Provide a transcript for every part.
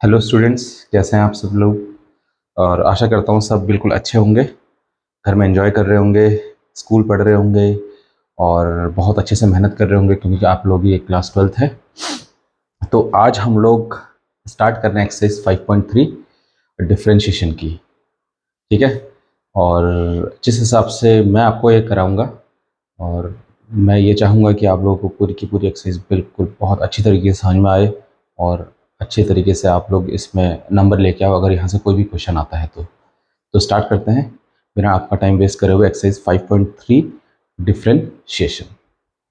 Hello students, कैसे हैं आप सब लोग। और आशा करता हूँ सब बिल्कुल अच्छे होंगे, घर में एंजॉय कर रहे होंगे, स्कूल पढ़ रहे होंगे और बहुत अच्छे से मेहनत कर रहे होंगे क्योंकि आप लोग ये क्लास 12th है। तो आज हम लोग स्टार्ट कर रहे हैं एक्सरसाइज 5.3 डिफरेंशिएशन की। ठीक है। और जिस हिसाब से मैं आपको ये कराऊंगा और मैं ये चाहूँगा कि आप लोगों को पूरी की पूरी एक्सरसाइज बिल्कुल बहुत अच्छी तरीके से समझ में आए और अच्छे तरीके से आप लोग इसमें नंबर लेके आओ अगर यहाँ से कोई भी क्वेश्चन आता है तो स्टार्ट करते हैं बिना आपका टाइम वेस्ट करे हुए एक्सरसाइज 5.3 डिफरेंशिएशन।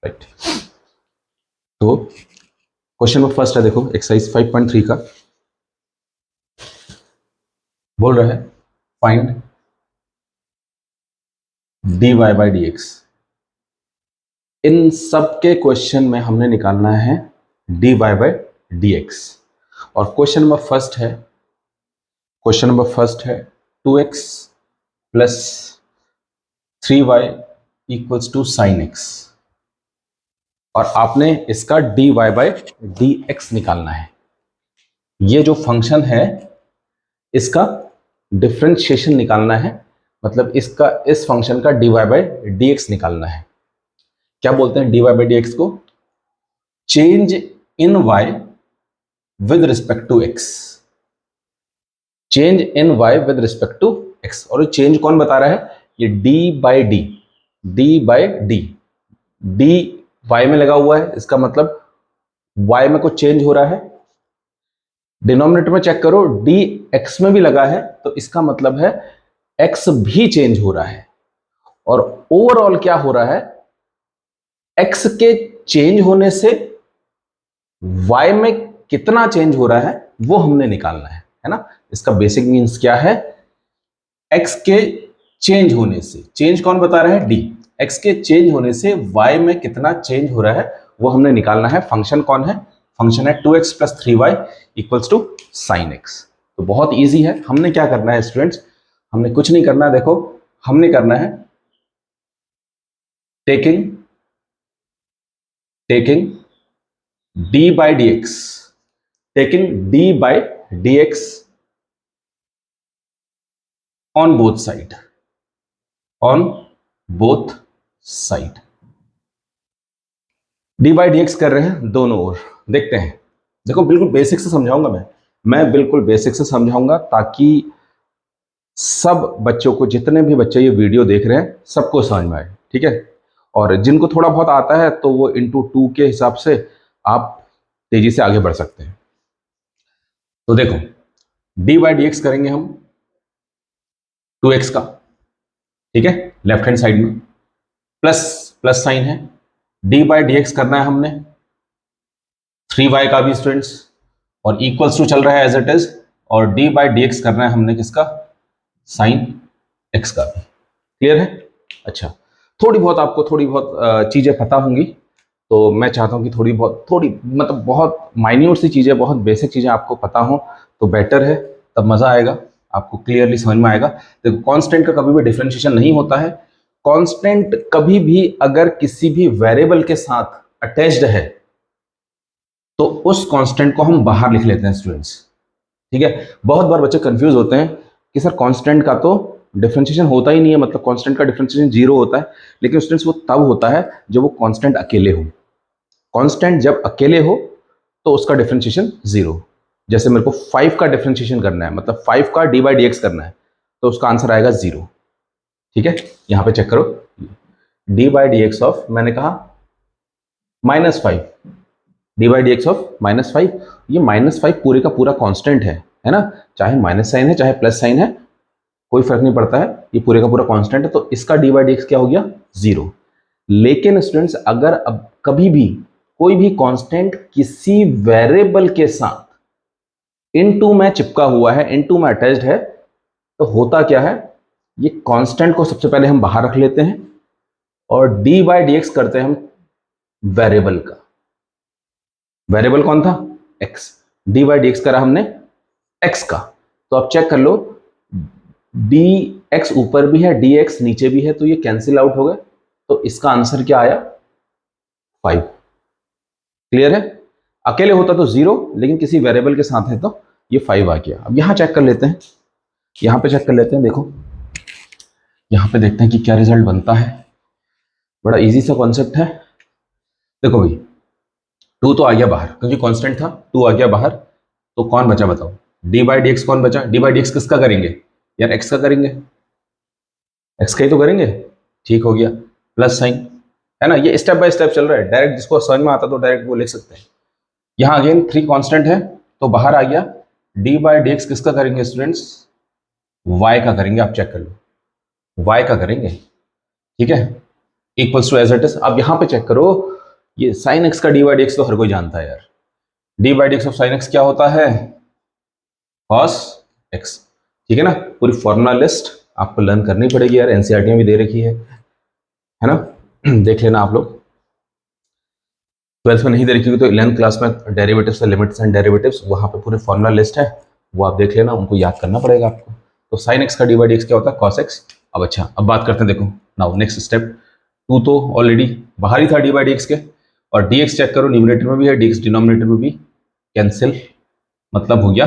राइट। तो क्वेश्चन नंबर फर्स्ट है, देखो एक्सरसाइज 5.3 का बोल रहा है find dy by D X. इन सब के क्वेश्चन में हमने निकालना है dy बाई डी एक्स। और क्वेश्चन नंबर फर्स्ट है 2x plus 3y equals to sine X और आपने इसका dy बाई डी एक्स निकालना है। ये जो फंक्शन है इसका डिफरेंशिएशन निकालना है, मतलब इस फंक्शन का dy बाई डी एक्स निकालना है। क्या बोलते हैं dy बाई डी एक्स को? Change in y with respect to x। Change in y with respect to x। और चेंज कौन बता रहा है? ये d बाई डी y में लगा हुआ है, इसका मतलब y में कुछ चेंज हो रहा है। डिनोमिनेटर में चेक करो, डी एक्स में भी लगा है, तो इसका मतलब है x भी चेंज हो रहा है। और ओवरऑल क्या हो रहा है? x के चेंज होने से y में कितना चेंज हो रहा है वो हमने निकालना है ना। इसका बेसिक मीन्स क्या है? x के चेंज होने से, चेंज कौन बता रहा है? d। x के चेंज होने से y में कितना चेंज हो रहा है वो हमने निकालना है। फंक्शन कौन है? फंक्शन है 2x plus 3y equals to sine x. तो बहुत इजी है। हमने क्या करना है स्टूडेंट्स? हमने कुछ नहीं करना है। देखो, हमने करना है taking d by D x, taking d by D x on both side, on both side. D by D x कर रहे हैं दोनों ओर। देखते हैं। देखो, बिल्कुल बेसिक से समझाऊंगा मैं बिल्कुल बेसिक से समझाऊंगा ताकि सब बच्चों को, जितने भी बच्चे ये वीडियो देख रहे हैं, सबको समझ में आए। ठीक है। और जिनको थोड़ा बहुत आता है तो वो इंटू 2 के हिसाब से आप तेजी से आगे बढ़ सकते हैं। तो देखो, डी बाई डी एक्स करेंगे हम 2x का। ठीक है। लेफ्ट हैंड साइड में प्लस प्लस साइन है। डी बाई डी एक्स करना है हमने 3y का भी स्टूडेंट्स, और इक्वल्स टू चल रहा है एज इट इज। और डी बाई डी एक्स करना है हमने किसका? साइन एक्स का भी। क्लियर है? अच्छा, थोड़ी बहुत चीजें पता होंगी, तो मैं चाहता हूं कि थोड़ी मतलब बहुत माइन्यूट सी चीजें, बहुत बेसिक चीजें आपको पता हो तो बेटर है, तब मजा आएगा, आपको क्लियरली समझ में आएगा। देखो, कांस्टेंट का कभी भी डिफरेंशिएशन नहीं होता है। कांस्टेंट कभी भी अगर किसी भी वेरिएबल के साथ अटैच्ड है तो उस कांस्टेंट को हम बाहर लिख लेते हैं स्टूडेंट्स। ठीक है। बहुत बार बच्चे कंफ्यूज होते हैं कि सर कांस्टेंट का तो डिफरेंशिएशन होता ही नहीं है, मतलब कांस्टेंट का डिफरेंशिएशन जीरो होता है। लेकिन स्टूडेंट्स वो तब होता है जब वो कांस्टेंट अकेले हो। कांस्टेंट जब अकेले हो तो उसका डिफरेंशिएशन जीरो। जैसे मेरे को 5 का डिफरेंशिएशन करना है, मतलब 5 का डी बाई डी एक्स करना है, तो उसका आंसर आएगा जीरो। ठीक है। यहां पे चेक करो, D by D x of, मैंने कहा -5, D by D x of -5। ये -5 पूरे का पूरा कांस्टेंट है ना। चाहे माइनस साइन है चाहे प्लस साइन है, कोई फर्क नहीं पड़ता है, ये पूरे का पूरा कांस्टेंट है, तो इसका डी बाई डी एक्स क्या हो गया? जीरो। लेकिन स्टूडेंट्स, अगर अब कभी भी कोई भी कांस्टेंट किसी वेरिएबल के साथ इनटू में चिपका हुआ है, इनटू में अटैच्ड है, तो होता क्या है? ये कांस्टेंट को सबसे पहले हम बाहर रख लेते हैं और डी बाई डी एक्स करते हैं हम वेरिएबल का। वेरिएबल कौन था? X. D by D x करा हमने एक्स का। तो आप चेक कर लो, डी एक्स ऊपर भी है, डी एक्स नीचे भी है, तो ये कैंसिल आउट हो गए। तो इसका आंसर क्या आया? 5। क्लियर है? अकेले होता तो जीरो, लेकिन किसी वेरिएबल के साथ है तो ये 5 आ गया। अब यहाँ चेक कर लेते हैं, यहाँ पे चेक कर लेते हैं। देखो यहाँ पे देखते हैं कि क्या रिजल्ट बनता है। बड़ा इजी सा कॉन्सेप्ट है। देखो भाई 2 तो आ गया बाहर क्योंकि कांस्टेंट था, 2 आ गया बाहर, तो कौन बचा बताओ? डी बाई डी एक्स कौन बचा? डी बाई डी एक्स किसका करेंगे यार? एक्स का करेंगे, एक्स का ही तो करेंगे। ठीक हो गया, प्लस साइन, है ना। ये स्टेप बाय स्टेप चल रहा है, डायरेक्ट जिसको समझ में आता तो डायरेक्ट वो लिख सकते हैं। यहाँ अगेन 3 कांस्टेंट है तो बाहर आ गया। डी बाई डी एक्स किसका करेंगे स्टूडेंट्स? वाई का करेंगे, आप चेक कर लो, वाई का करेंगे, ठीक है। Equals to as it is. अब यहाँ पे चेक करो, ये साइन एक्स का डी बाई डी एक्स तो हर कोई जानता है यार। D by D x of sine x क्या होता है? कॉस एक्स, ठीक है ना। पूरी फॉर्मूला लिस्ट आपको लर्न करनी पड़ेगी यार, एनसीईआरटी में भी दे रखी है ना। देख लेना आप लोग, 12th में नहीं दे रखी होगी तो 11th क्लास में डेरिवेटिव्स, लिमिट्स एंड डेरिवेटिव्स, वहां पे पूरे फॉर्मूला लिस्ट है, वो आप देख लेना, उनको याद करना पड़ेगा आपको। तो साइन एक्स का डी बाई डी एक्स क्या होता है? Cos x. अब अच्छा, अब बात करते हैं, देखो नाउ नेक्स्ट स्टेप। 2 तो ऑलरेडी बाहर ही था डी बाई डी एक्स के, और डी एक्स चेक करो, न्यूमरेटर में भी है, डी एक्स डिनोमिनेटर में भी, कैंसिल, मतलब हो गया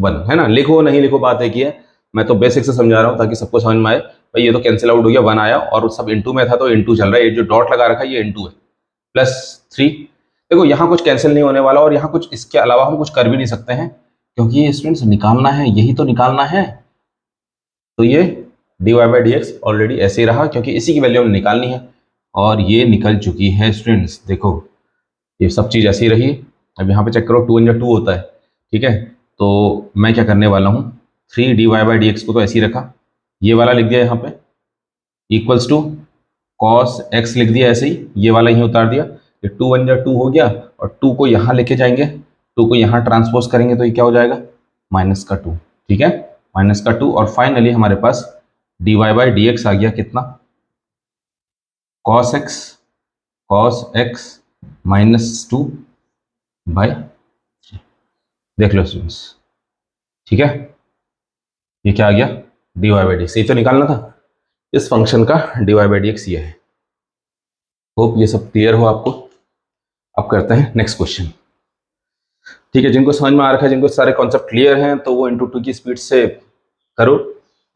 1, है ना। लिखो नहीं लिखो बात एक ही है, मैं तो बेसिक से समझा रहा हूँ ताकि सबको समझ में आए। भाई ये तो कैंसिल आउट हो गया, 1 आया, और सब इंटू में था तो इंटू चल रहा है, ये जो डॉट लगा रखा है ये इंटू है, +3। देखो यहाँ कुछ कैंसिल नहीं होने वाला, और यहाँ कुछ इसके अलावा हम कुछ कर भी नहीं सकते हैं, क्योंकि ये स्टूडेंट्स निकालना है, यही तो निकालना है। तो ये d Y by D x already ऐसे ही रहा, क्योंकि इसी की वैल्यू हमें निकालनी है, और ये निकल चुकी है स्टूडेंट्स। देखो ये सब चीज़ ऐसी रही। अब यहाँ पे चेक करो, 2 × 2 होता है, ठीक है। तो मैं क्या करने वाला हूँ, 3 d Y by D x को तो ऐसे ही रखा, ये वाला लिख दिया यहाँ पे, इक्वल्स टू कॉस एक्स लिख दिया ऐसे ही, ये वाला यहीं उतार दिया। ये 2 × 2 हो गया, और 2 को यहाँ लेके जाएंगे, 2 को यहाँ ट्रांसपोज करेंगे तो ये क्या हो जाएगा? -2, ठीक है, -2। और फाइनली हमारे पास D Y by D X आ गया कितना? Cos X -2/3। देख लो स्टूडेंट्स, ठीक है, ये क्या आ गया? D Y by D x. ये तो निकालना था, इस फंक्शन का d Y by D x ये है। होप ये सब क्लियर हो आपको। अब करते हैं नेक्स्ट क्वेश्चन, ठीक है। जिनको समझ में आ रखा है, जिनको सारे कॉन्सेप्ट क्लियर हैं, तो वो × 2 की स्पीड से करो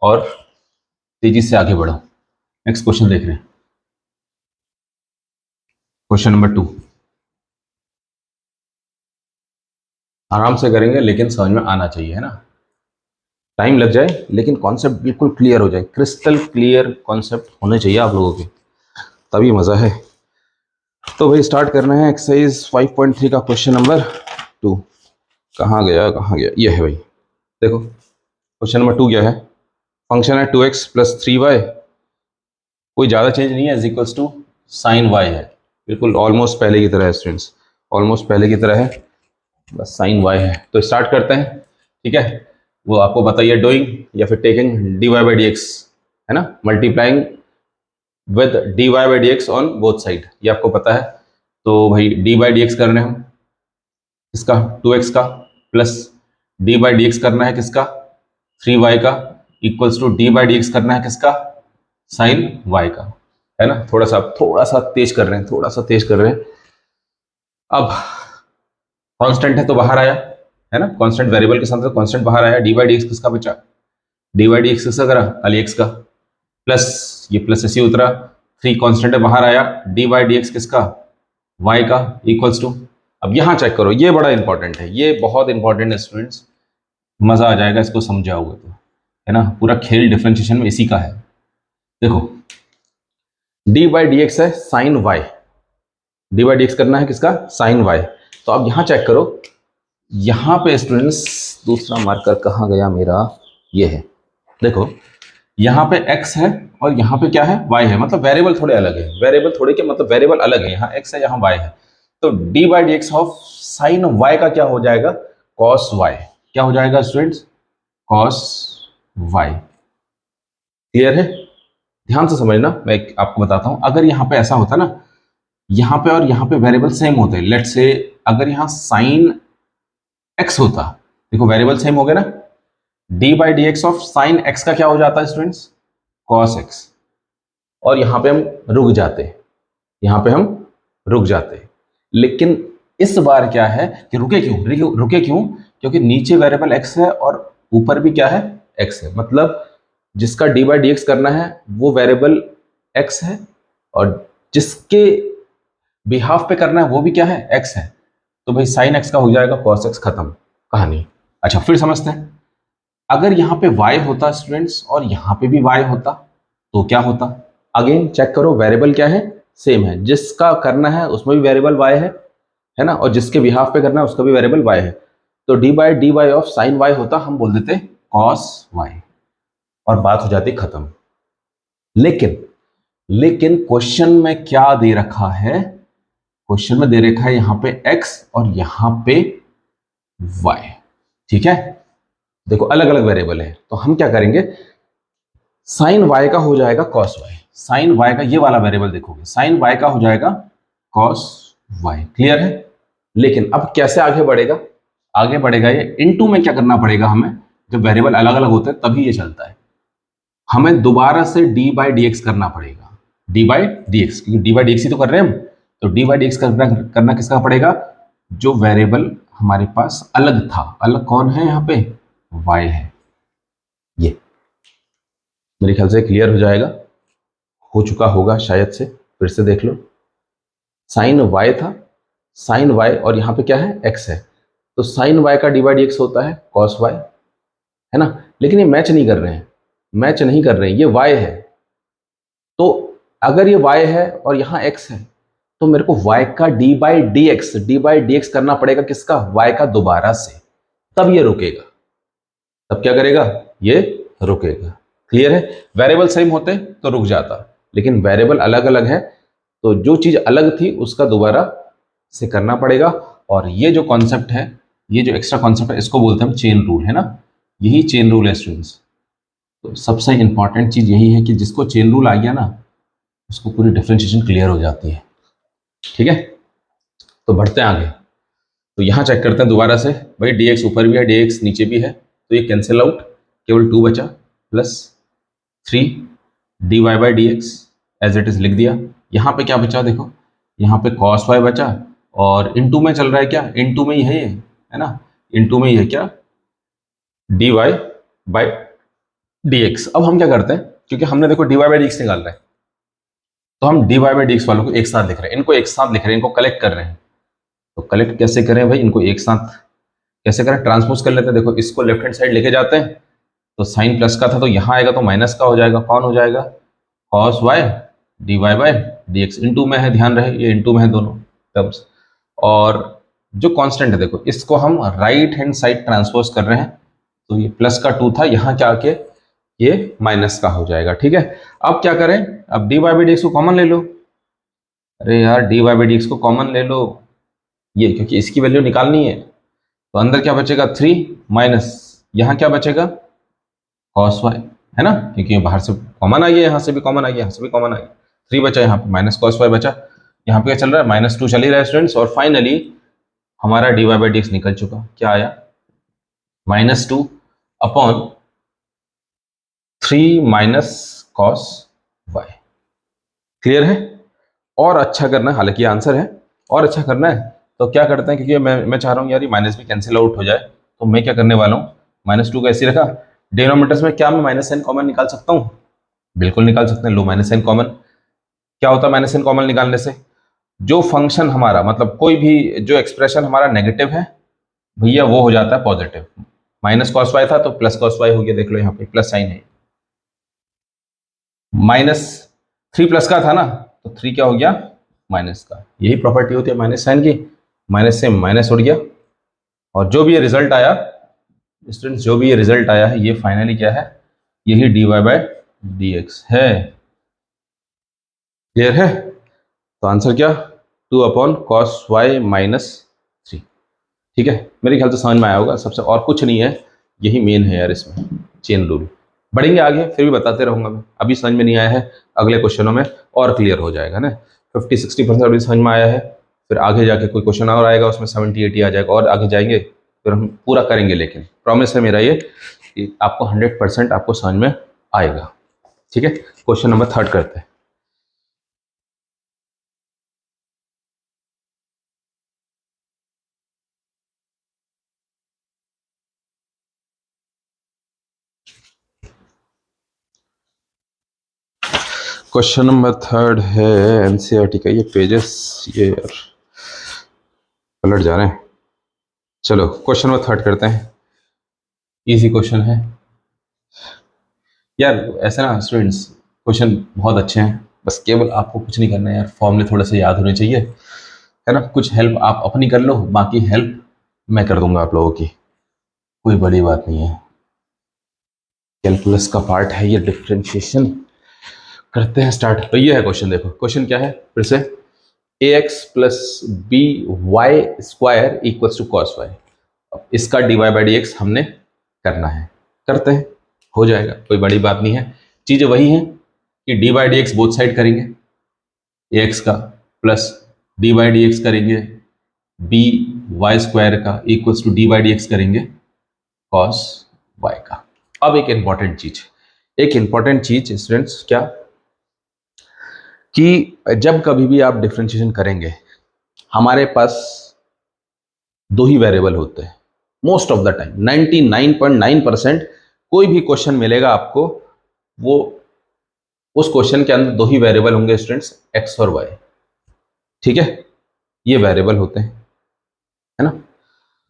और तेजी से आगे बढ़ो। नेक्स्ट क्वेश्चन देख रहे हैं, क्वेश्चन नंबर 2। आराम से करेंगे लेकिन समझ में आना चाहिए, है ना। टाइम लग जाए लेकिन कॉन्सेप्ट बिल्कुल क्लियर हो जाए, क्रिस्टल क्लियर कॉन्सेप्ट होने चाहिए आप लोगों के, तभी मजा है। तो भाई स्टार्ट करना है एक्सरसाइज 5.3 का क्वेश्चन नंबर 2। कहाँ गया, ये है भाई। देखो क्वेश्चन नंबर 2 क्या है? फंक्शन है 2x + 3y, कोई ज़्यादा चेंज नहीं है, is equals to sine y है, बिल्कुल ऑलमोस्ट पहले की तरह है स्टूडेंट्स, ऑलमोस्ट पहले की तरह है, बस साइन y है। तो स्टार्ट करते हैं, ठीक है। वो आपको बताइए, डूइंग या फिर taking d Y by D x, है ना, multiplying with d Y by D x on both side, ये आपको पता है। तो भाई डी बाई डी एक्स करना है हम इसका 2x का, plus d by D x करना है किसका? 3y का, equals to d by D x करना है किसका? साइन y का, है ना। थोड़ा सा तेज कर रहे हैं, थोड़ा सा तेज कर रहे हैं। अब कांस्टेंट है तो बाहर आया, है ना, कांस्टेंट वेरिएबल के साथ कांस्टेंट बाहर आया। डी बाई डी एक्स किसका बचा? डी बाई डी एक्स किसका करा? खाली एक्स का, प्लस ये प्लस ऐसे उतरा, 3 कांस्टेंट है बाहर आया, डी बाई डी एक्स किसका? y का, इक्वल्स टू, अब यहां चेक करो, ये बड़ा इंपॉर्टेंट है, ये बहुत इंपॉर्टेंट है स्टूडेंट्स, मजा आ जाएगा इसको समझाओगे तो, है ना। पूरा खेल डिफरेंशिएशन में इसी का है। देखो डी बाई डी एक्स है sine y, d by D x करना है किसका? Sine y. तो अब यहां चेक करो, यहां पे स्टूडेंट्स दूसरा मार्कर कहां गया मेरा? ये है, देखो यहाँ पे x है और यहाँ पे क्या है? y है, मतलब वेरिएबल थोड़े अलग है, वेरिएबल थोड़े के मतलब वेरिएबल अलग है, यहाँ x है यहाँ y है। तो d by D x of sine y का क्या हो जाएगा? cos y। क्या हो जाएगा स्टूडेंट्स? cos y। क्लियर है? ध्यान से समझना, मैं आपको बताता हूं। अगर यहाँ पे ऐसा होता ना, यहाँ पे और यहाँ पे वेरिएबल सेम होते, लेट से अगर यहाँ साइन x होता, देखो वेरिएबल सेम हो गए ना, D by D x of sine x का क्या हो जाता है स्टूडेंट्स? Cos x. और यहां पे हम रुक जाते, यहां पे हम रुक जाते। लेकिन इस बार क्या है कि रुके क्यों? क्योंकि नीचे वेरिएबल x है और ऊपर भी क्या है, x है। मतलब जिसका डी बाई डी एक्स करना है वो वेरिएबल x है, और जिसके बिहाफ पे करना है वो भी क्या है, x है। तो भाई साइन x का हो जाएगा cos x, खत्म कहानी। अच्छा फिर समझते हैं, अगर यहाँ पे y होता स्टूडेंट्स और यहाँ पे भी y होता तो क्या होता। अगेन चेक करो, वेरिएबल क्या है, सेम है। जिसका करना है उसमें भी वेरिएबल y है ना, और जिसके बिहाफ पे करना है उसका भी वेरिएबल y है। तो d by d y of sine y होता, हम बोल देते cos y, और बात हो जाती खत्म। लेकिन लेकिन क्वेश्चन में क्या दे रखा है, क्वेश्चन में दे रखा है यहाँ पे x और यहाँ पे y। ठीक है, देखो अलग अलग वेरिएबल है, तो हम क्या करेंगे, साइन y का हो जाएगा cos y। साइन y का ये वाला वेरिएबल देखोगे, साइन y का हो जाएगा cos y। क्लियर है। लेकिन अब कैसे आगे बढ़ेगा, आगे बढ़ेगा ये इनटू में क्या करना पड़ेगा हमें, जब वेरिएबल अलग अलग होते हैं तभी ये चलता है। हमें दोबारा से डी बाई डी एक्स करना पड़ेगा, डी बाई डी एक्स, क्योंकि डी बाई डी एक्स ही तो कर रहे हैं हम। तो डी बाई डी एक्स करना किसका पड़ेगा, जो वेरिएबल हमारे पास अलग था। अलग कौन है यहाँ पे, y है। ये मेरे ख्याल से क्लियर हो जाएगा, हो चुका होगा शायद से, फिर से देख लो। साइन y था, साइन y और यहाँ पे क्या है, x है। तो साइन y का डी बाई डी एक्स होता है cos y, है ना। लेकिन ये मैच नहीं कर रहे हैं, मैच नहीं कर रहे हैं, ये y है। तो अगर ये y है और यहाँ x है, तो मेरे को y का डी बाई डी एक्स करना पड़ेगा, किसका, y का दोबारा से, तब ये रुकेगा। तब क्या करेगा, ये रुकेगा। क्लियर है। वेरिएबल सेम होते तो रुक जाता, लेकिन वेरिएबल अलग अलग है, तो जो चीज अलग थी उसका दोबारा से करना पड़ेगा। और ये जो कॉन्सेप्ट है, ये जो एक्स्ट्रा कॉन्सेप्ट है, इसको बोलते हैं चेन रूल, है ना। यही चेन रूल है स्टूडेंट्स। तो सबसे इंपॉर्टेंट चीज यही है कि जिसको चेन रूल आ गया ना, उसको पूरी डिफरेंशिएशन क्लियर हो जाती है। ठीक है, तो बढ़ते हैं आगे। तो यहाँ चेक करते हैं दोबारा से, भाई डी एक्स ऊपर भी है डी एक्स नीचे भी है, तो ये कैंसिल आउट, केवल 2 बचा, plus 3 d Y by D x as it is लिख दिया। यहाँ पे क्या बचा देखो, यहाँ पे cos y बचा, और इनटू में चल रहा है क्या, इनटू में ही है ये, है ना। इनटू में ही है क्या, d Y by D x. अब हम क्या करते हैं, क्योंकि हमने देखो d Y by D x निकाल रहे हैं, तो हम d Y by D x वालों को एक साथ लिख रहे हैं, इनको एक साथ लिख रहे हैं, इनको कलेक्ट कर रहे हैं। तो कलेक्ट कैसे करें भाई, इनको एक साथ कैसे करें, ट्रांसपोज कर लेते हैं। देखो इसको लेफ्ट हैंड साइड लेके जाते हैं, तो साइन प्लस का था तो यहाँ आएगा तो माइनस का हो जाएगा, कौन हो जाएगा, cos y d Y by D x. Into में है, ध्यान रहे ये इंटू में है दोनों टर्म्स। और जो कांस्टेंट है देखो, इसको हम राइट हैंड साइड ट्रांसपोज कर रहे हैं, तो ये प्लस का 2 था, यहाँ क्या आके ये माइनस का हो जाएगा। ठीक है, अब क्या करें, अब d Y by D x को कॉमन ले लो। अरे यार d Y by D x को कॉमन ले लो, ये क्योंकि इसकी वैल्यू निकालनी है। तो अंदर क्या बचेगा, 3 माइनस, यहाँ क्या बचेगा, cos y, है ना, क्योंकि बाहर से कॉमन आ गया, यहाँ से भी कॉमन आ गया, यहाँ से भी कॉमन आ गया। 3 बचा, यहाँ पे माइनस cos y बचा। यहाँ पे क्या चल रहा है, -2 चल ही रहा है स्टूडेंट्स। और फाइनली हमारा d Y by D x निकल चुका, क्या आया, -2 upon 3 minus cos y। Clear है। और अच्छा करना है, हालांकि आंसर है, और अच्छा करना है तो क्या करते हैं, क्योंकि मैं चाह रहा हूँ यार ये माइनस भी कैंसिल आउट हो जाए, तो मैं क्या करने वाला हूँ, -2 का ऐसे रखा। डिनोमिनेटर्स में क्या मैं माइनस साइन कॉमन निकाल सकता हूँ, बिल्कुल निकाल सकते हैं। लो माइनस साइन कॉमन, क्या होता है माइनस साइन कॉमन निकालने से, जो फंक्शन हमारा, मतलब कोई भी जो एक्सप्रेशन हमारा नेगेटिव है भैया, वो हो जाता है पॉजिटिव। माइनस cos y था तो प्लस cos y हो गया, देख लो यहाँ पे प्लस साइन है। -3 प्लस का था ना, तो 3 क्या हो गया, माइनस का। यही प्रॉपर्टी होती है माइनस साइन की, माइनस से माइनस उड़ गया। और जो भी ये रिजल्ट आया स्टूडेंट्स, जो भी ये रिजल्ट आया है, ये फाइनली क्या है, यही d Y by D x है। क्लियर है। तो आंसर क्या, 2 अपॉन cos y माइनस 3। ठीक है, मेरे ख्याल से समझ में आया होगा, सबसे और कुछ नहीं है, यही मेन है यार इसमें, चेन रूल। बढ़ेंगे आगे फिर भी बताते रहूंगा मैं, अभी समझ में नहीं आया है, अगले क्वेश्चनों में और क्लियर हो जाएगा ना। 50-60% अभी समझ में आया है, फिर आगे जाके कोई क्वेश्चन और आएगा उसमें 70-80 आ जाएगा, और आगे जाएंगे फिर हम पूरा करेंगे। लेकिन प्रॉमिस है मेरा ये कि आपको 100% आपको समझ में आएगा। ठीक है, क्वेश्चन नंबर 3 करते हैं। क्वेश्चन नंबर 3 है एनसीईआरटी का। ये पेजेस ये यार पलट जा रहे हैं। चलो क्वेश्चन नंबर 3 करते हैं। इजी क्वेश्चन है यार। ऐसा ना स्टूडेंट्स, क्वेश्चन बहुत अच्छे हैं, बस केवल आपको कुछ नहीं करना है यार, फॉर्मूले थोड़े से याद होने चाहिए, है ना। कुछ हेल्प आप अपनी कर लो, बाकी हेल्प मैं कर दूंगा आप लोगों की, कोई बड़ी बात नहीं है। कैलकुलस का पार्ट है ये, डिफरेंशिएशन करते हैं स्टार्ट। तो ये है क्वेश्चन, देखो क्वेश्चन क्या है फिर से। A X plus B Y square equals to cos Y. इसका D Y by D x हमने करना है, करते हैं, हो जाएगा, कोई बड़ी बात नहीं है। चीज़ें वही हैं कि d by D x both side करेंगे ए एक्स का, plus d by D x करेंगे बी वाई स्क्वायर का equals to d by D x करेंगे कॉस वाई का। अब एक इंपॉर्टेंट चीज स्टूडेंट्स, क्या कि जब कभी भी आप डिफरेंशिएशन करेंगे, हमारे पास दो ही वेरिएबल होते हैं मोस्ट ऑफ द टाइम। 99.9% कोई भी क्वेश्चन मिलेगा आपको, वो उस क्वेश्चन के अंदर दो ही वेरिएबल होंगे स्टूडेंट्स, एक्स और वाई। ठीक है, ये वेरिएबल होते हैं, है ना।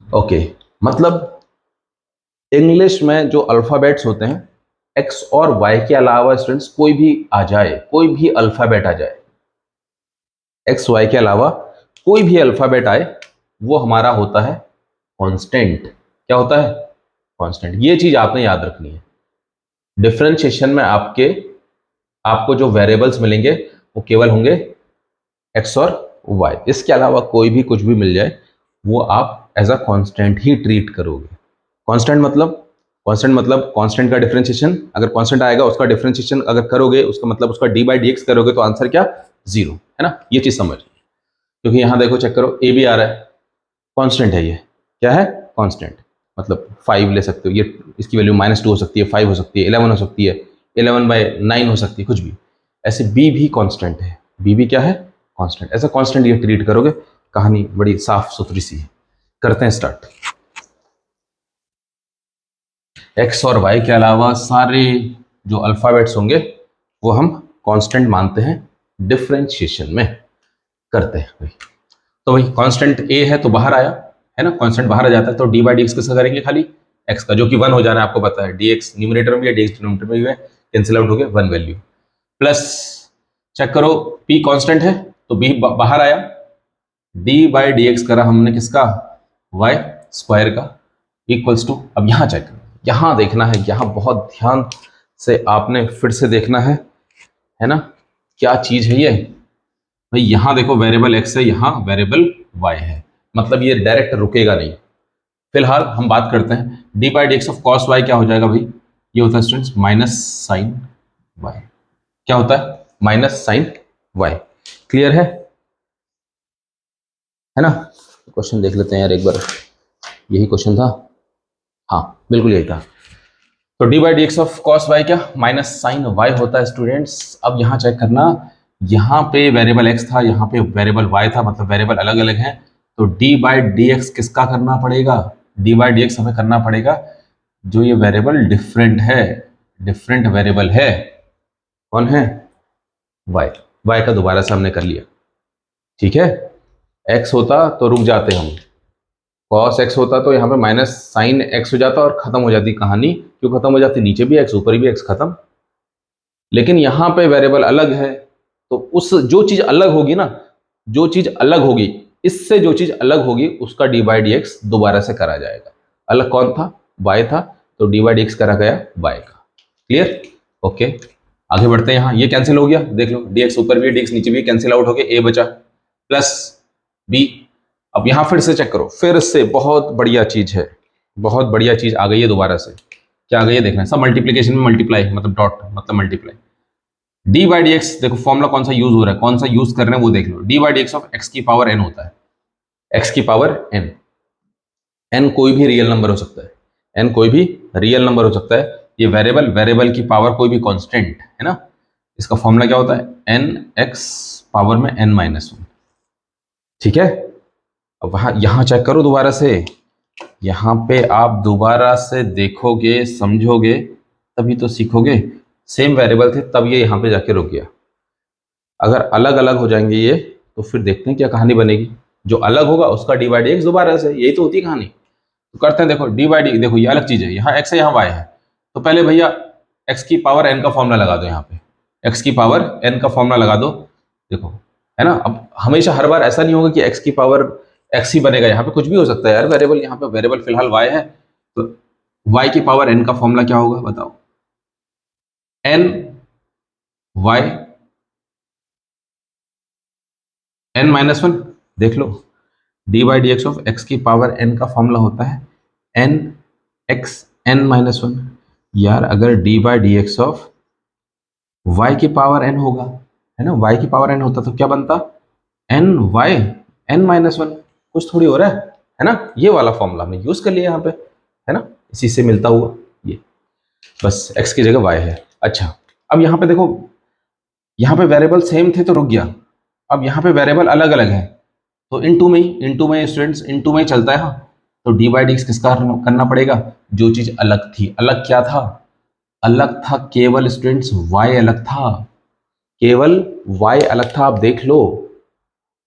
ओके, मतलब इंग्लिश में जो अल्फाबेट्स होते हैं, एक्स और वाई के अलावा स्टूडेंट्स कोई भी आ जाए, कोई भी अल्फाबेट आ जाए, एक्स वाई के अलावा कोई भी अल्फाबेट आए, वो हमारा होता है कांस्टेंट। क्या होता है? कांस्टेंट। ये चीज आपने याद रखनी है। डिफरेंशिएशन में आपको जो वेरिएबल्स मिलेंगे वो केवल होंगे एक्स और वाई। इसके अलावा कोई भी कुछ भी मिल जाए, वो आप एज अ कांस्टेंट ही ट्रीट करोगे। कांस्टेंट मतलब कांस्टेंट का डिफरेंशिएशन, अगर कांस्टेंट आएगा उसका डिफरेंशिएशन अगर करोगे, उसका मतलब उसका डी बाई डी एक्स करोगे तो आंसर क्या? 0, है ना। ये चीज समझ, क्योंकि यहां देखो चेक करो, ए भी आ रहा है, कांस्टेंट है ये। क्या है? कांस्टेंट। मतलब 5 ले सकते हो, ये इसकी वैल्यू -2 हो सकती है, 5 हो सकती है, 11 हो सकती है, 11/9 हो सकती है, कुछ भी। ऐसे बी भी कांस्टेंट है, बी भी क्या है? कांस्टेंट। ऐसा कांस्टेंट ये ट्रीट करोगे, कहानी बड़ी साफ सुथरी सी है। करते हैं स्टार्ट। एक्स और वाई के अलावा सारे जो अल्फाबेट्स होंगे वो हम कांस्टेंट मानते हैं डिफरेंशिएशन में। करते हैं भाई। तो भाई कांस्टेंट ए है तो बाहर आया, है ना, कांस्टेंट बाहर आ जाता है, तो डी बाई डी एक्स किसका करेंगे? खाली एक्स का, जो कि 1 हो जाना है, आपको पता है। डी एक्स न्यूमरेटर में भी है, डी एक्स डिनोमिनेटर में भी है, कैंसिल आउट हो गया 1 वैल्यू। प्लस चेक करो, पी कांस्टेंट है तो बी बाहर आया, डी बाई डी एक्स करा हमने किसका? वाई स्क्वायर का, इक्वल्स टू, अब यहां चेक करो, यहां देखना है, यहां बहुत ध्यान से आपने फिर से देखना है ना, क्या चीज है ये भाई। यहां देखो वेरिएबल एक्स है, यहां वेरिएबल वाई है, मतलब ये डायरेक्ट रुकेगा नहीं। फिलहाल हम बात करते हैं d by D x of cos y. क्या हो जाएगा भाई? ये होता है स्टूडेंट्स माइनस साइन वाई। क्या होता है? Minus sine Y. क्लियर है ना। क्वेश्चन देख लेते हैं यार एक बार, यही क्वेश्चन था, हाँ बिल्कुल यही था। तो d by D x of cos y क्या? माइनस साइन वाई होता है स्टूडेंट्स। अब यहां चेक करना, यहाँ पे वेरिएबल एक्स था, यहाँ पे वेरिएबल वाई था, मतलब वेरिएबल अलग अलग हैं, तो डी बाई डी एक्स किसका करना पड़ेगा? डी बाई डी एक्स हमें करना पड़ेगा जो ये वेरिएबल डिफरेंट है, डिफरेंट वेरिएबल है। कौन है? वाई। वाई का दोबारा से हमने कर लिया, ठीक है। एक्स होता तो रुक जाते हम, कॉस एक्स होता तो यहाँ पे माइनस साइन एक्स हो जाता और खत्म हो जाती कहानी। क्यों खत्म हो जाती? नीचे भी एक्स ऊपर भी एक्स, खत्म। लेकिन यहाँ पे वेरिएबल अलग है, तो उस जो चीज अलग होगी ना, जो चीज अलग होगी, इससे जो चीज अलग होगी उसका डी बाई डी एक्स दोबारा से करा जाएगा। अलग कौन था? वाई था, तो डी बाई डी एक्स करा गया वाई का। क्लियर? ओके, आगे बढ़ते हैं। यहाँ ये कैंसिल हो गया, देख लो, डी एक्स ऊपर भी डी एक्स नीचे भी कैंसिल आउट हो गया, ए बचा प्लस बी। अब यहां फिर से चेक करो, फिर से बहुत बढ़िया चीज है, बहुत बढ़िया चीज आ गई है दोबारा से। क्या आ गई है देखना, सब मल्टीप्लीकेशन में मल्टीप्लाई, मतलब डॉट मतलब multiply. D by D x, देखो फॉर्मुला कौन सा यूज हो रहा है, कौन सा यूज कर रहे हैं वो देख लो। D by D x of x की पावर एन होता है, एक्स की पावर एन। एन कोई भी रियल नंबर हो सकता है, एन कोई भी रियल नंबर हो सकता है। ये वेरिएबल की पावर कोई भी कांस्टेंट, है ना। इसका फॉर्मूला क्या होता है? एन एक्स पावर में एन माइनस 1। ठीक है, अब वहां यहां चेक करो दोबारा से, यहां पे आप दोबारा से देखोगे, समझोगे, तभी तो सीखोगे। सेम वेरिएबल थे तब ये यहां पे जाके रुक गया, अगर अलग अलग हो जाएंगे ये तो फिर देखते हैं क्या कहानी बनेगी। जो अलग होगा उसका डी बाई डी एक्स दोबारा से, यही तो होती है कहानी। तो करते हैं, देखो डी बाई डी, देखो ये अलग चीज है, यहाँ एक्स है यहाँ वाई है। तो पहले भैया एक्स की पावर एन का फॉर्मूला लगा दो, यहाँ पे एक्स की पावर एन का फॉर्मूला लगा दो। देखो है ना, अब हमेशा हर बार ऐसा नहीं होगा कि एक्स की पावर एक्स ही बनेगा, यहाँ पे कुछ भी हो सकता है यार वेरिएबल, यहाँ पे वेरिएबल फिलहाल वाई है। तो वाई की पावर एन का फॉर्मूला क्या होगा बताओ, N Y N minus one. देख लो D by D x of x की पावर एन का फॉर्मूला होता है N x N minus one. यार अगर D by D x of Y की पावर एन होगा, है ना, वाई की पावर एन होता तो क्या बनता, n Y N minus one. कुछ थोड़ी हो रहा है ना, ये वाला फॉर्मूला हमने यूज कर लिया यहाँ पे, है ना, इसी से मिलता हुआ ये, बस एक्स की जगह वाई है। अच्छा अब यहाँ पे देखो, यहाँ पे वेरिएबल सेम थे तो रुक गया, अब यहाँ पे वेरिएबल अलग अलग है तो इनटू में स्टूडेंट्स इनटू में ही चलता है। हाँ, तो डी बाई डी एक्स किसका करना पड़ेगा, जो चीज अलग थी। अलग क्या था, अलग था केवल स्टूडेंट्स वाई अलग था, केवल वाई अलग था। आप देख लो,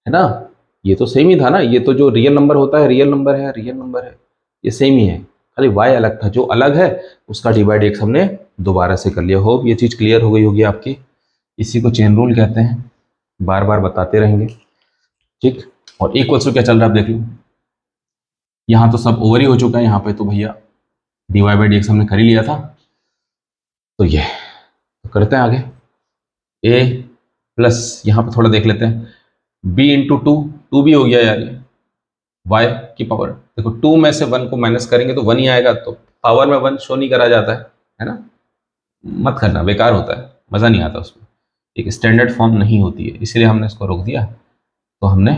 है ना, ये तो सेम ही था ना, ये तो जो रियल नंबर होता है रियल नंबर है, रियल नंबर है, ये सेम ही है, खाली वाई अलग था। जो अलग है उसका डी बाई डी एक्स हमने दोबारा से कर लिया। होप ये चीज क्लियर हो गई होगी आपकी। इसी को चेन रूल कहते हैं, बार बार बताते रहेंगे, ठीक। और इक्वल्स टू क्या चल रहा है आप देख लो, यहाँ तो सब ओवर ही हो चुका है, यहाँ पे तो भैया d Y by D x हमने कर ही लिया था। तो ये तो करते हैं आगे, ए प्लस यहाँ पे थोड़ा देख लेते हैं, बी इंटू टू, टू भी हो गया यार ये, वाई की पावर, देखो टू में से वन को माइनस करेंगे तो वन ही आएगा, तो पावर में वन शो नहीं करा जाता है ना, मत करना, बेकार होता है, मज़ा नहीं आता उसमें, एक स्टैंडर्ड फॉर्म नहीं होती है, इसलिए हमने इसको रोक दिया। तो हमने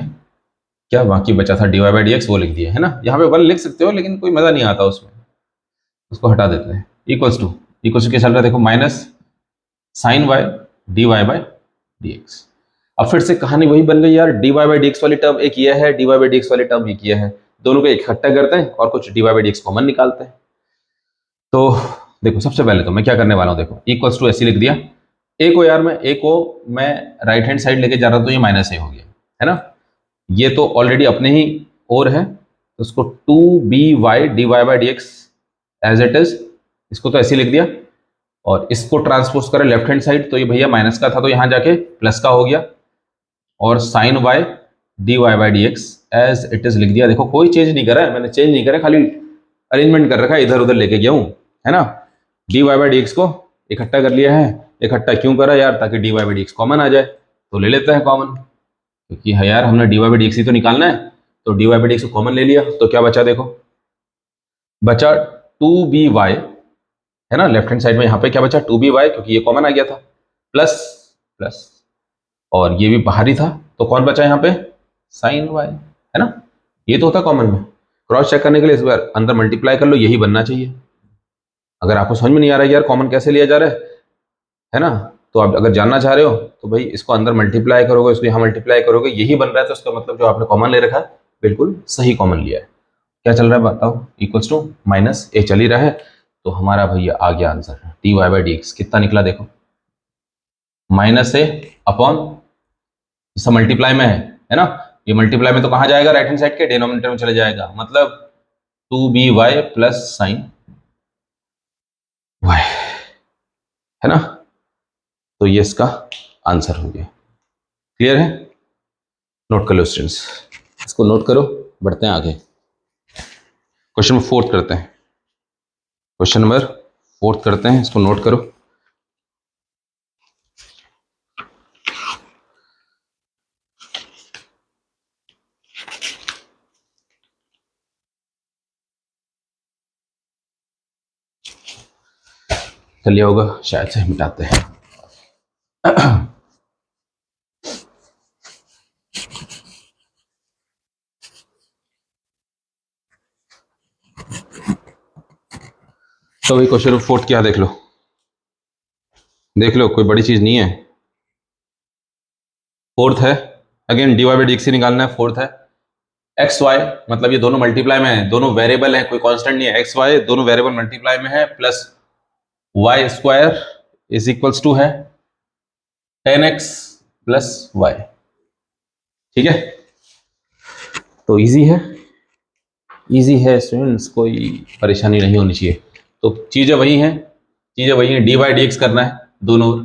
क्या बाकी बचा था d Y by D x वो लिख दिया, है ना, यहाँ पे वन लिख सकते हो लेकिन कोई मज़ा नहीं आता उसमें, उसको हटा देते हैं। इक्वल्स टू क्या चल रहा है देखो, minus sine y d Y by D x. अब फिर से कहानी वही बन गई यार, d Y by D x वाली टर्म एक ये है, d Y by D x वाली टर्म एक ये है, दोनों को इकट्ठा करते हैं और कुछ d Y by D x common निकालते हैं। तो देखो सबसे पहले तो मैं क्या करने वाला हूँ, देखो इक्वल्स टू ऐसे लिख दिया, ए को यार मैं, ए को मैं राइट हैंड साइड लेके जा रहा था तो ये माइनस ए हो गया, है ना, ये तो ऑलरेडी अपने ही और है, तो उसको two b y d Y by D x as it is, इसको तो ऐसे लिख दिया, और इसको ट्रांसपोज करें लेफ्ट हैंड साइड तो ये भैया माइनस का था तो यहाँ जाके प्लस का हो गया, और sine y d Y by D x as it is लिख दिया। देखो कोई चेंज नहीं करा है मैंने, चेंज नहीं करा, खाली अरेंजमेंट कर रखा है, इधर उधर लेके गया हूँ, है ना। D Y by D x को इकट्ठा कर लिया है, इकट्ठा क्यों करा यार, ताकि D Y by D x common आ जाए, तो ले लेते हैं कॉमन, क्योंकि है यार हमने D Y by D X ही तो निकालना है, तो D Y by D x को कॉमन ले लिया, तो क्या बचा देखो, बचा टू बी वाई, है ना, लेफ्ट हैंड साइड में यहाँ पे क्या बचा, टू बी वाई, क्योंकि ये कॉमन आ गया था, प्लस प्लस, और ये भी बाहरी था, तो कौन बचा यहाँ पे, साइन वाई, है ना, ये तो होता कॉमन में। क्रॉस चेक करने के लिए इस बार अंदर मल्टीप्लाई कर लो, यही बनना चाहिए। अगर आपको समझ में नहीं आ रहा है यार कॉमन कैसे लिया जा रहा है ना, तो आप अगर जानना चाह रहे हो तो भाई इसको अंदर मल्टीप्लाई करोगे, इसको यहाँ मल्टीप्लाई करोगे, यही बन रहा है, तो उसका मतलब जो आपने कॉमन ले रखा है बिल्कुल सही कॉमन लिया है। क्या चल रहा है बताओ, इक्वल्स टू माइनस ए चल ही रहा है, तो हमारा भैया आ गया answer d Y by D x, कितना निकला देखो, माइनस ए अपॉन, सब मल्टीप्लाई में है ना, ये मल्टीप्लाई में तो कहाँ जाएगा, राइट हैंड साइड के डिनोमिनेटर में चले जाएगा, मतलब two b y plus sine y, है ना, तो ये इसका आंसर हो गया। क्लियर है, नोट कर लो स्टूडेंट्स, इसको नोट करो, बढ़ते हैं आगे, क्वेश्चन नंबर फोर्थ करते हैं, क्वेश्चन नंबर फोर्थ करते हैं, इसको नोट करो। कर लिया होगा शायद से, मिटाते हैं। तो भाई क्वेश्चन नंबर फोर्थ क्या, देख लो, देख लो, कोई बड़ी चीज नहीं है, फोर्थ है, again D Y by D X ही निकालना है, फोर्थ है एक्स वाई, मतलब ये दोनों मल्टीप्लाई में है, दोनों वेरिएबल है, कोई कांस्टेंट नहीं है, एक्स वाई दोनों वेरिएबल मल्टीप्लाई में है, plus y square is equals to है 10x प्लस वाई। ठीक है, तो इजी है, इजी है स्टूडेंट्स, कोई परेशानी नहीं होनी चाहिए। तो चीज़ें वही हैं, चीज़ें वही हैं, डी बाई डी एक्स करना है दोनों ओर,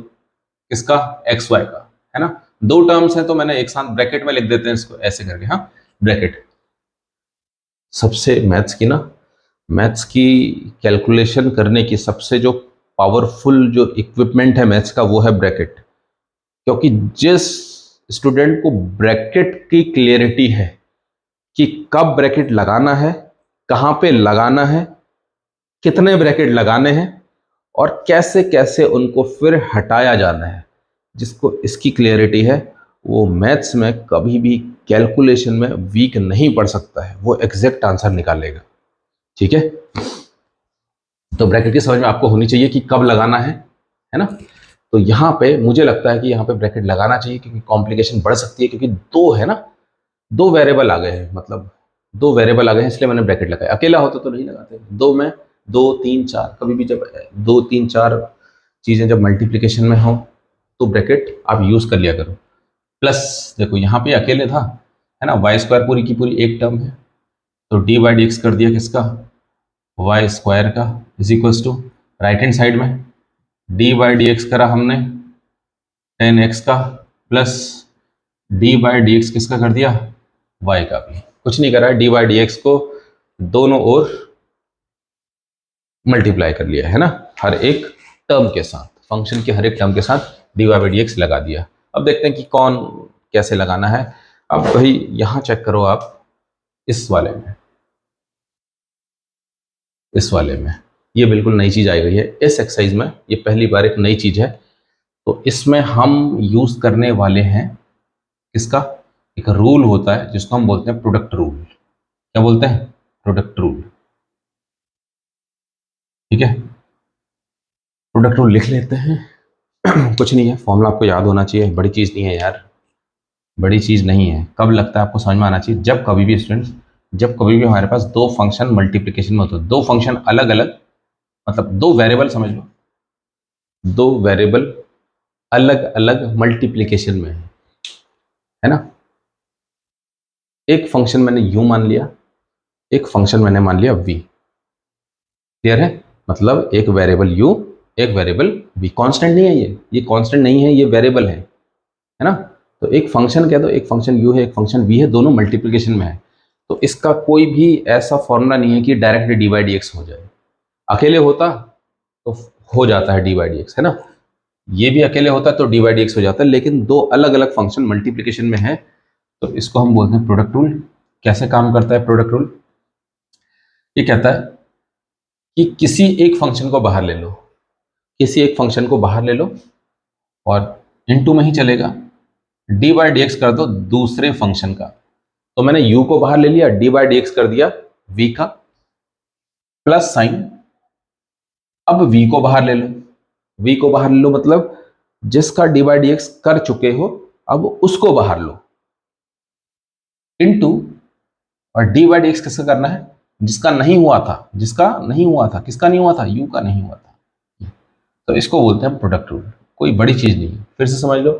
किसका, एक्स वाई का, है ना। दो टर्म्स हैं तो मैंने एक साथ ब्रैकेट में लिख देते हैं इसको ऐसे करके, हाँ ब्रैकेट। सबसे मैथ्स की कैलकुलेशन करने की सबसे जो पावरफुल जो इक्विपमेंट है मैथ्स का वो है ब्रैकेट। क्योंकि जिस स्टूडेंट को ब्रैकेट की क्लियरिटी है कि कब ब्रैकेट लगाना है, कहाँ पे लगाना है, कितने ब्रैकेट लगाने हैं और कैसे कैसे उनको फिर हटाया जाना है, जिसको इसकी क्लियरिटी है, वो मैथ्स में कभी भी कैलकुलेशन में वीक नहीं पड़ सकता है, वो एग्जैक्ट आंसर निकालेगा। ठीक है, तो ब्रैकेट की समझ में आपको होनी चाहिए कि कब लगाना है ना। तो यहाँ पे मुझे लगता है कि यहाँ पे ब्रैकेट लगाना चाहिए, क्योंकि कॉम्प्लिकेशन बढ़ सकती है, क्योंकि दो है ना, दो वेरिएबल आ गए हैं, मतलब दो वेरिएबल आ गए हैं, इसलिए मैंने ब्रैकेट लगाया। अकेला होता तो नहीं लगाते। दो में दो तीन चार, कभी भी जब दो तीन चार चीज़ें जब मल्टीप्लिकेशन में हो तो ब्रैकेट आप यूज़ कर लिया करो। प्लस देखो यहाँ पे अकेले था, है ना, वाई स्क्वायर पूरी की पूरी एक टर्म है, तो डी बाई डी एक्स कर दिया किसका, वाई स्क्वायर का, is equals to right hand side में डी बाई डी एक्स करा हमने 10x का, plus d by D x किसका कर दिया, y का भी। कुछ नहीं करा है, डी बाई डी एक्स को दोनों ओर मल्टीप्लाई कर लिया है ना, हर एक टर्म के साथ, फंक्शन के हर एक टर्म के साथ d Y by D x लगा दिया। अब देखते हैं कि कौन कैसे लगाना है। अब भाई यहां चेक करो आप, इस वाले में, इस वाले में ये बिल्कुल नई चीज आई गई है इस एक्सरसाइज में, ये पहली बार एक नई चीज है। तो इसमें हम यूज करने वाले हैं किसका, एक रूल होता है जिसको हम बोलते हैं प्रोडक्ट रूल। क्या बोलते हैं, प्रोडक्ट रूल। ठीक है, प्रोडक्ट रूल लिख लेते हैं। कुछ नहीं है, फॉर्मूला आपको याद होना चाहिए, बड़ी चीज नहीं है यार, बड़ी चीज नहीं है। कब लगता है आपको समझ में आना चाहिए, जब कभी भी स्टूडेंट्स, जब कभी भी हमारे पास दो फंक्शन मल्टीप्लिकेशन में होते हैं, दो फंक्शन अलग अलग, मतलब दो वेरिएबल समझ लो, दो वेरिएबल अलग अलग मल्टीप्लिकेशन में है ना। एक फंक्शन मैंने u मान लिया, एक फंक्शन मैंने मान लिया v। क्लियर है, मतलब एक वेरिएबल u, एक वेरिएबल v। कांस्टेंट नहीं है ये कांस्टेंट नहीं है, ये वेरिएबल है ना। तो एक फंक्शन कह दो, एक फंक्शन u है, एक फंक्शन v है, दोनों मल्टीप्लिकेशन में है। तो इसका कोई भी ऐसा फॉर्मूला नहीं है कि directly D by D x हो जाए। अकेले होता तो हो जाता है डी बाई डी एक्स, है ना, ये भी अकेले होता तो डी बाई डी एक्स हो जाता है, लेकिन दो अलग अलग फंक्शन मल्टीप्लिकेशन में है, तो इसको हम बोलते हैं प्रोडक्ट रूल। कैसे काम करता है प्रोडक्ट रूल, ये कहता है कि किसी एक फंक्शन को बाहर ले लो, किसी एक फंक्शन को बाहर ले लो और इनटू में ही चलेगा, डी बाई डी एक्स कर दो दूसरे फंक्शन का। तो मैंने u को बाहर ले लिया, डी बाई डी एक्स कर दिया v का, प्लस साइन। अब v को बाहर ले लो, v को बाहर ले लो मतलब जिसका डी बाई डी एक्स कर चुके हो अब उसको बाहर लो, इनटू, और डी बाई डी एक्स किसका करना है, जिसका नहीं हुआ था, जिसका नहीं हुआ था, किसका नहीं हुआ था, u का नहीं हुआ था। तो इसको बोलते हैं प्रोडक्ट रूल, कोई बड़ी चीज नहीं। फिर से समझ लो,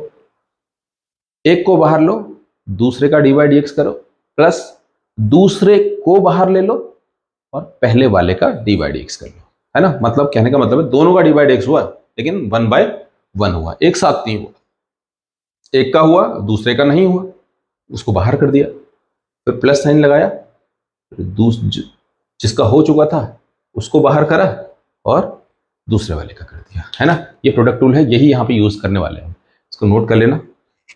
एक को बाहर लो, दूसरे का डी बाई डी एक्स करो, प्लस दूसरे को बाहर ले लो और पहले वाले का डी बाई डी एक्स कर लो, है ना। मतलब कहने का मतलब है दोनों का डी बाई डी एक्स हुआ, लेकिन 1/1 हुआ, एक साथ नहीं हुआ। एक का हुआ दूसरे का नहीं हुआ, उसको बाहर कर दिया, फिर प्लस साइन लगाया, जिसका हो चुका था उसको बाहर करा और दूसरे वाले का कर दिया, है ना। ये प्रोडक्ट रूल है, यही यहाँ पे यूज करने वाले हैं, इसको नोट कर लेना,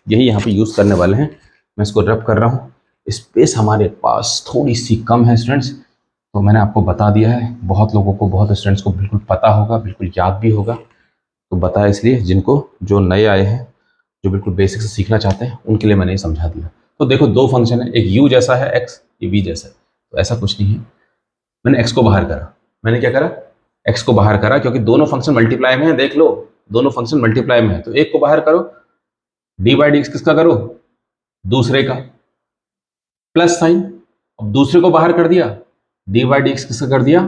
यही यहाँ पे यूज करने वाले हैं। मैं इसको रब कर रहा हूँ, स्पेस हमारे पास थोड़ी सी कम है स्टूडेंट्स, तो मैंने आपको बता दिया है। बहुत लोगों को, बहुत स्टूडेंट्स को बिल्कुल पता होगा, बिल्कुल याद भी होगा, तो बताया इसलिए, जिनको जो नए आए हैं, जो बिल्कुल बेसिक से सीखना चाहते हैं, उनके लिए मैंने ये समझा दिया। तो देखो दो फंक्शन है, एक u जैसा है x, ये v जैसा है, तो ऐसा कुछ नहीं है। मैंने x को बाहर करा, मैंने क्या करा, x को बाहर करा, क्योंकि दोनों फंक्शन मल्टीप्लाई में है, देख लो दोनों फंक्शन मल्टीप्लाई में है, तो एक को बाहर करो, डी बाई डी एक्स किसका करो, दूसरे का, प्लस साइन। अब दूसरे को बाहर कर दिया, डी बाई डी एक्स किसका कर दिया,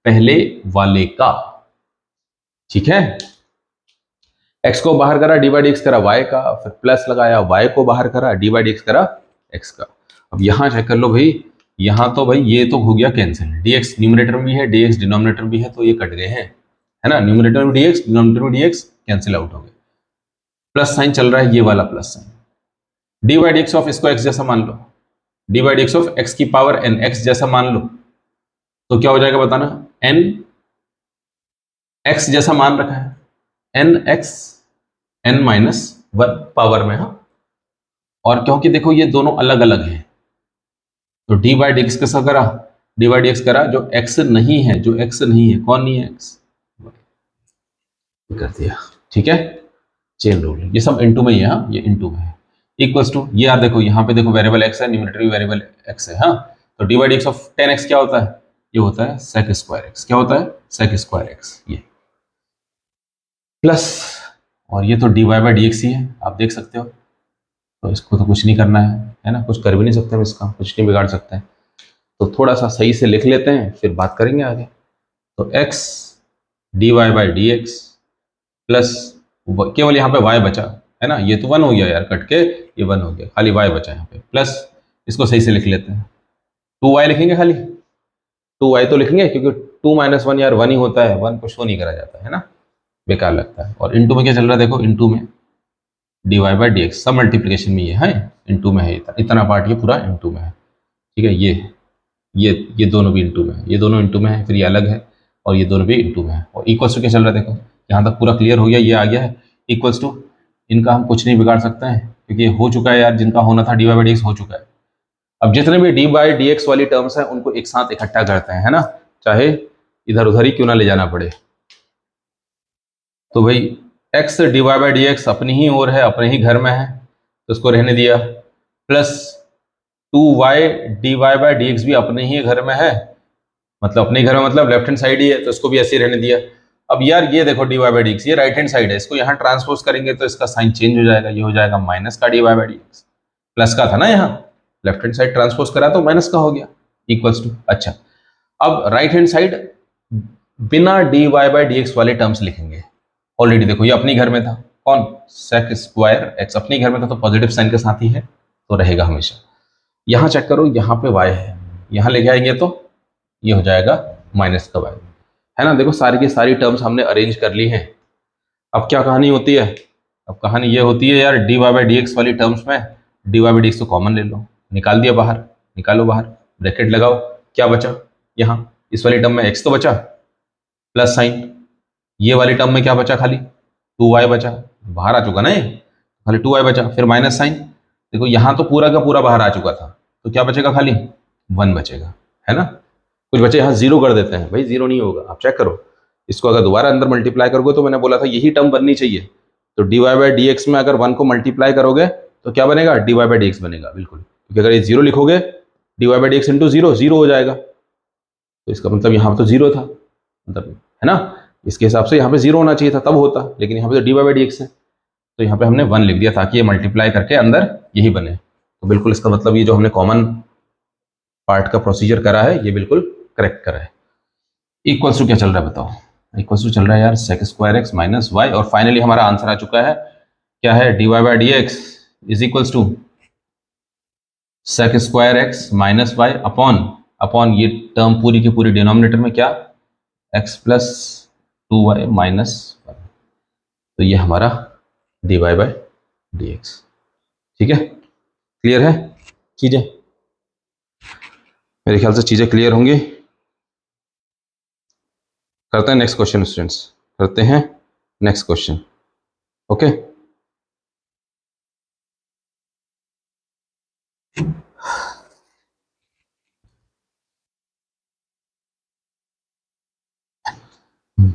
पहले वाले का। ठीक है, x को बाहर करा, डी बाई डी एक्स करा y का, फिर प्लस लगाया, y को बाहर करा, डी बाई डी एक्स करा x का। अब यहाँ चेक कर लो भाई, यहाँ तो भाई ये तो हो गया कैंसिल, dx न्यूमरेटर में भी है, dx डिनोमिनेटर भी है, तो ये कट गए हैं, है ना। न्यूमरेटर में dx, डिनोमिनेटर में dx कैंसिल आउट हो गए। प्लस साइन चल रहा है, ये वाला plus sign, D by D x of इसको x जैसा मान लो, D by D x of x की पावर n x जैसा मान लो, तो क्या हो जाएगा बताना, n x जैसा मान रखा है, n x n minus one power में। हाँ, और क्योंकि देखो ये दोनों अलग अलग हैं, तो डी बाई डी एक्स कैसा करा, डी बाई डी एक्स करा जो x नहीं है, जो x नहीं है, कौन नहीं है, x कर दिया, ठीक है। चेन रूल, ये सब इनटू में ही है, हाँ, ये इनटू में है। इक्वल्स टू, ये यार देखो यहाँ पे देखो वेरिएबल x है, न्यूमरेटर भी वेरिएबल x है, हाँ, तो d by D x of 10x क्या होता है, ये होता है sec स्क्वायर x, क्या होता है, sec स्क्वायर x, ये प्लस, और ये तो D Y by D X ही है, आप देख सकते हो, तो इसको तो कुछ नहीं करना है ना, कुछ कर भी नहीं सकते हम, इसका कुछ नहीं बिगाड़ सकते हैं, तो थोड़ा सा सही से लिख लेते हैं, फिर बात करेंगे आगे। तो x d Y by D x plus, केवल यहाँ पे y बचा, है ना, ये तो 1 हो गया यार, कट के ये 1 हो गया, खाली y बचा यहाँ पे, प्लस इसको सही से लिख लेते हैं, 2y लिखेंगे, खाली 2y तो लिखेंगे, क्योंकि 2 माइनस 1 यार 1 ही होता है, 1 को शो नहीं करा जाता है ना, बेकार लगता है। और इनटू में क्या चल रहा है, देखो इनटू में d Y by D x, सब मल्टीप्लिकेशन में ये है, इनटू में है, इतना पार्ट ये पूरा इनटू में है, ठीक है। ये दोनों भी इनटू में है, ये दोनों इनटू में है, फिर ये अलग है, और ये दोनों भी इनटू में है, और इक्वल्स टू क्या चल रहा है, देखो यहाँ तक पूरा क्लियर हो गया, ये आ गया है इक्वल्स टू, इनका हम कुछ नहीं बिगाड़ सकते हैं, क्योंकि ये हो चुका है यार, जिनका होना था d Y by D x हो चुका है। अब जितने भी डी बाई डी एक्स वाली टर्म्स हैं उनको एक साथ इकट्ठा करते हैं, है ना, चाहे इधर उधर ही क्यों ना ले जाना पड़े। तो भाई x d Y by D x अपनी ही ओर है, अपने ही घर में है, तो उसको रहने दिया, plus 2y d Y by D x भी अपने ही घर में है, मतलब अपने घर में मतलब लेफ्ट हैंड साइड ही है, तो इसको भी ऐसे ही रहने दिया। अब यार ये देखो d Y by D x, ये राइट हैंड साइड है, इसको यहाँ ट्रांसपोज करेंगे तो इसका साइन चेंज हो जाएगा, ये हो जाएगा माइनस का d Y by D x, plus का था ना, यहाँ लेफ्ट हैंड साइड ट्रांसपोज करा तो माइनस का हो गया, इक्वल्स टू। अच्छा, अब राइट हैंड साइड बिना d Y by D x वाले टर्म्स लिखेंगे, ऑलरेडी देखो ये अपने घर में था, कौन, सेक स्क्वायर एक्स अपने घर में था, तो पॉजिटिव साइन के साथ ही है, तो रहेगा हमेशा। यहाँ चेक करो, यहाँ पे y है, यहाँ लेके आएंगे तो ये हो जाएगा माइनस का y, है ना। देखो सारी की सारी टर्म्स हमने अरेंज कर ली हैं। अब क्या कहानी होती है, अब कहानी ये होती है यार, d Y by D x वाली टर्म्स में d Y by D x को कॉमन ले लो, निकाल दिया बाहर, निकालो बाहर, ब्रैकेट लगाओ, क्या बचा यहाँ, इस वाली टर्म में x तो बचा, प्लस साइन, ये वाली टर्म में क्या बचा, खाली 2y बचा, बाहर आ चुका ना ये, खाली 2y बचा, फिर माइनस साइन, देखो यहाँ तो पूरा का पूरा बाहर आ चुका था, तो क्या बचेगा, खाली 1 बचेगा, है ना। कुछ बच्चे यहाँ 0 कर देते हैं, भाई 0 नहीं होगा, आप चेक करो, इसको अगर दोबारा अंदर मल्टीप्लाई करोगे तो मैंने बोला था यही टर्म बननी चाहिए, तो D Y by D x में अगर 1 को मल्टीप्लाई करोगे तो क्या बनेगा, d Y by D x बनेगा, बिल्कुल, क्योंकि अगर ये 0 लिखोगे d Y by D x into 0 0 हो जाएगा, तो इसका मतलब यहाँ पर तो 0 था, मतलब, है ना, इसके हिसाब से यहाँ पे 0 होना चाहिए था तब होता, लेकिन यहाँ पे तो D Y by D x है, तो यहाँ पे हमने 1 लिख दिया ताकि ये मल्टीप्लाई करके अंदर यही बने, तो बिल्कुल इसका मतलब ये जो हमने कॉमन पार्ट का प्रोसीजर करा है ये बिल्कुल करेक्ट करा है। इक्वल्स टू क्या चल रहा है बताओ, इक्वल्स टू चल रहा है यार sec square x minus y, और फाइनली हमारा आंसर आ चुका है, क्या है, d Y by D x is equals to sec square x minus y upon ये टर्म पूरी की पूरी डिनोमिनेटर में क्या, एक्स प्लस 2y माइनस 1, तो ये हमारा d Y by D x, ठीक है। क्लियर है चीजें, मेरे ख्याल से चीजें क्लियर होंगी। करते हैं नेक्स्ट क्वेश्चन स्टूडेंट्स, करते हैं नेक्स्ट क्वेश्चन, ओके।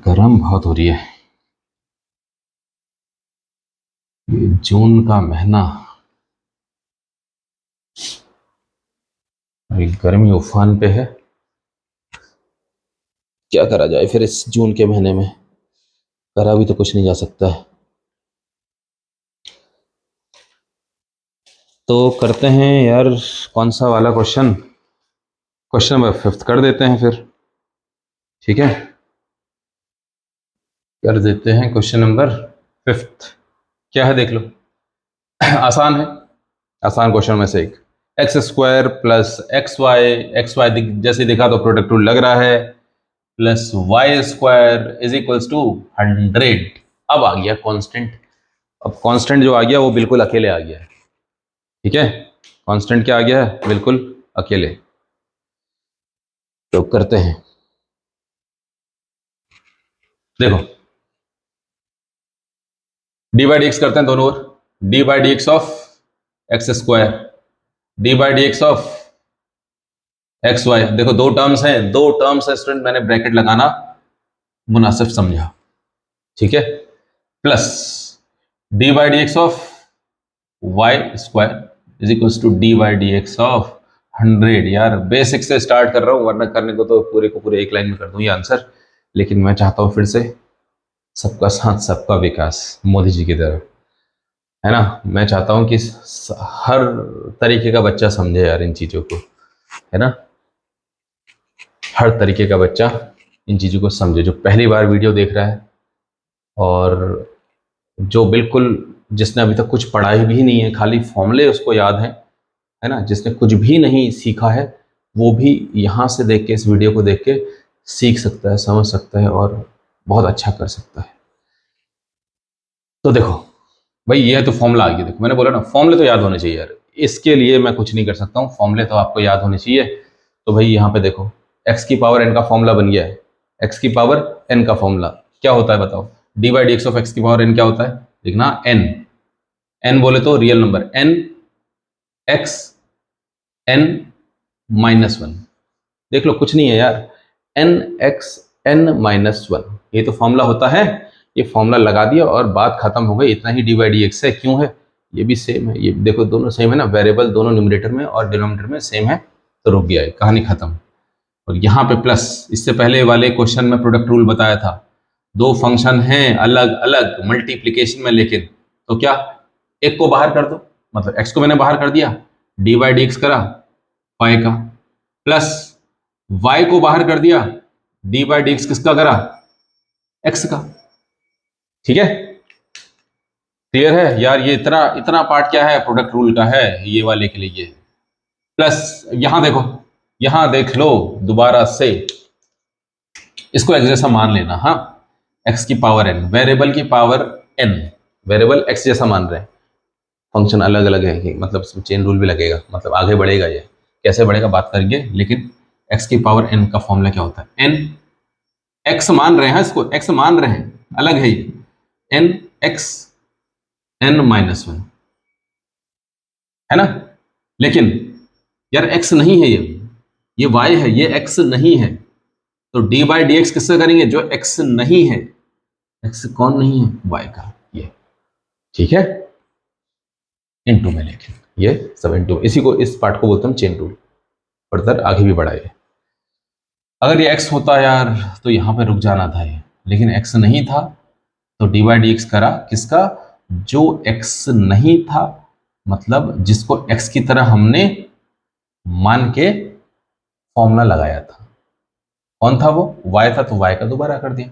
गर्म बहुत हो रही है, ये जून का महीना, अभी गर्मी उफान पे है, क्या करा जाए फिर इस जून के महीने में, करा भी तो कुछ नहीं जा सकता है। तो करते हैं यार कौन सा वाला क्वेश्चन, क्वेश्चन नंबर 5 कर देते हैं फिर, ठीक है, कर देते हैं क्वेश्चन नंबर फिफ्थ क्या है देख लो। आसान है, आसान क्वेश्चन में से एक। X square plus x y जैसे दिखा तो प्रोडक्ट रूल लग रहा है, plus y square is equals to 100। अब आ गया कांस्टेंट। अब कांस्टेंट जो आ गया वो बिल्कुल अकेले आ गया है, ठीक है। कांस्टेंट क्या आ गया है, बिल्कुल अकेले। तो करते हैं, देखो डी बाई डी एक्स करते हैं दोनों ओर। D by D x of X square, D by D x of X Y. देखो दो टर्म्स हैं, दो टर्म्स है स्टूडेंट, मैंने ब्रैकेट लगाना मुनासिब समझा, ठीक है। Plus d by D x of y square is equals to d by D x of 100। यार बेसिक से स्टार्ट कर रहा हूं, वरना करने को तो पूरे को पूरे एक लाइन में कर दूं ये आंसर, लेकिन मैं चाहता हूं फिर से सबका साथ सबका विकास, मोदी जी की तरह, है ना। मैं चाहता हूं कि हर तरीके का बच्चा समझे यार इन चीजों को, है ना। हर तरीके का बच्चा इन चीज़ों को समझे, जो पहली बार वीडियो देख रहा है और जो बिल्कुल जिसने अभी तक कुछ पढ़ा ही भी नहीं है, खाली फॉर्मूले उसको याद है ना, जिसने कुछ भी नहीं सीखा है, वो भी यहाँ से देख के, इस वीडियो को देख के सीख सकता है, समझ सकता है और बहुत अच्छा कर सकता है। तो देखो भाई, ये है तो फॉर्मूला आ गया। देखो मैंने बोला ना, फॉर्मूले तो याद होने चाहिए यार, इसके लिए मैं कुछ नहीं कर सकता हूँ, फॉर्मूले तो आपको याद होने चाहिए। तो भाई यहाँ पे देखो, एक्स की पावर एन का फॉर्मूला बन गया है। एक्स की पावर एन का फॉर्मूला क्या होता है बताओ? D by D x of x की पावर एन क्या होता है? देखना, एन, एन बोले तो real number, n x N minus one. देख लो कुछ नहीं है यार, n x N minus one, ये तो फॉर्मूला होता है। ये फॉर्मूला लगा दिया और बात खत्म हो गई, इतना ही डी बाई डी एक्स है। क्यों है? ये भी सेम है, ये देखो दोनों सेम है ना, वेरिएबल दोनों न्यूमरेटर में और डिनोमिनेटर में सेम है, तो रुक गया है, कहानी खत्म। और यहाँ पे प्लस, इससे पहले वाले क्वेश्चन में प्रोडक्ट रूल बताया था, दो फंक्शन हैं अलग अलग मल्टीप्लीकेशन में, लेकिन तो क्या, एक को बाहर कर दो, मतलब एक्स को मैंने बाहर कर दिया, डी बाई डी एक्स करा वाई का, प्लस वाई को बाहर कर दिया, डी बाई डी एक्स किसका करा? एक्स का, ठीक है। क्लियर है यार? ये इतना इतना पार्ट क्या है, प्रोडक्ट रूल का है ये वाले के लिए। प्लस यहां देखो, यहां देख लो दोबारा से, इसको एक्स जैसा मान लेना, हाँ, एक्स की पावर एन, वेरिएबल की पावर एन, वेरिएबल एक्स जैसा मान रहे हैं, फंक्शन अलग अलग है, मतलब इसमें चेन रूल भी लगेगा, मतलब आगे बढ़ेगा, ये कैसे बढ़ेगा बात करेंगे। लेकिन एक्स की पावर एन का फॉर्मूला क्या होता है? एन एक्स मान रहे हैं, इसको एक्स मान रहे हैं, अलग है ये, n x N minus one, है ना। लेकिन यार एक्स नहीं है ये वाई है, ये एक्स नहीं है, तो डी बाई डी एक्स किससे करेंगे? जो एक्स नहीं है। एक्स कौन नहीं है? वाई का, ये, ठीक है, इनटू में, लेकिन ये सब इनटू, इसी को, इस पार्ट को बोलते हैं चेन रूल। फर्दर आगे भी बढ़ाइए, अगर ये एक्स होता यार तो यहां पे रुक जाना था ये, लेकिन एक्स नहीं था, तो डी बाई डी एक्स करा किसका? जो एक्स नहीं था, मतलब जिसको एक्स की तरह हमने मान के फॉर्मूला लगाया था, कौन था वो? वाई था, तो वाई का दोबारा कर दिया,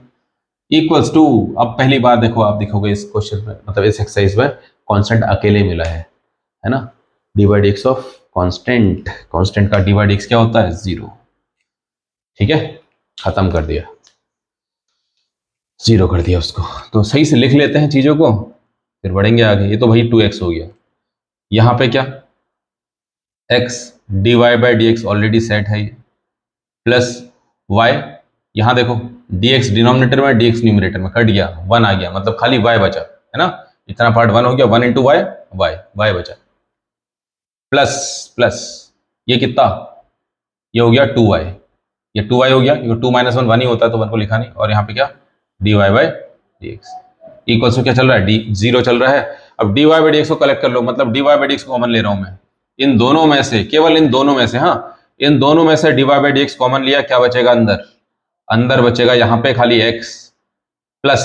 इक्वल्स टू। अब पहली बार देखो, आप देखोगे इस क्वेश्चन में, मतलब इस एक्सरसाइज में कांस्टेंट अकेले मिला है ना। D by D x of constant, constant का डी बाई डी एक्स क्या होता है? 0, ठीक है, खत्म कर दिया, 0 कर दिया उसको। तो सही से लिख लेते हैं चीजों को, फिर बढ़ेंगे आगे। ये तो भाई 2x हो गया, यहां पे क्या, x d Y by D x already set है ये, प्लस y, यहां देखो dx डिनोमिनेटर में, dx न्यूमरेटर में, कट गया, 1 आ गया, मतलब खाली y बचा, है ना। इतना पार्ट 1 हो गया, 1 इंटू वाई, y बचा, प्लस प्लस ये कितना, ये हो गया 2y, ये 2y हो गया, क्योंकि 2 माइनस 1 1 ही होता है, तो 1 को लिखा नहीं, और यहाँ पे क्या, d Y by D x equals to क्या चल रहा है? डी 0 चल रहा है। अब d Y by D x को कलेक्ट कर लो, मतलब d Y by D x को कॉमन ले रहा हूं मैं, इन दोनों में से, केवल इन दोनों में से, हाँ, इन दोनों में से d Y by D x common लिया, क्या बचेगा अंदर? अंदर बचेगा यहाँ पे खाली x प्लस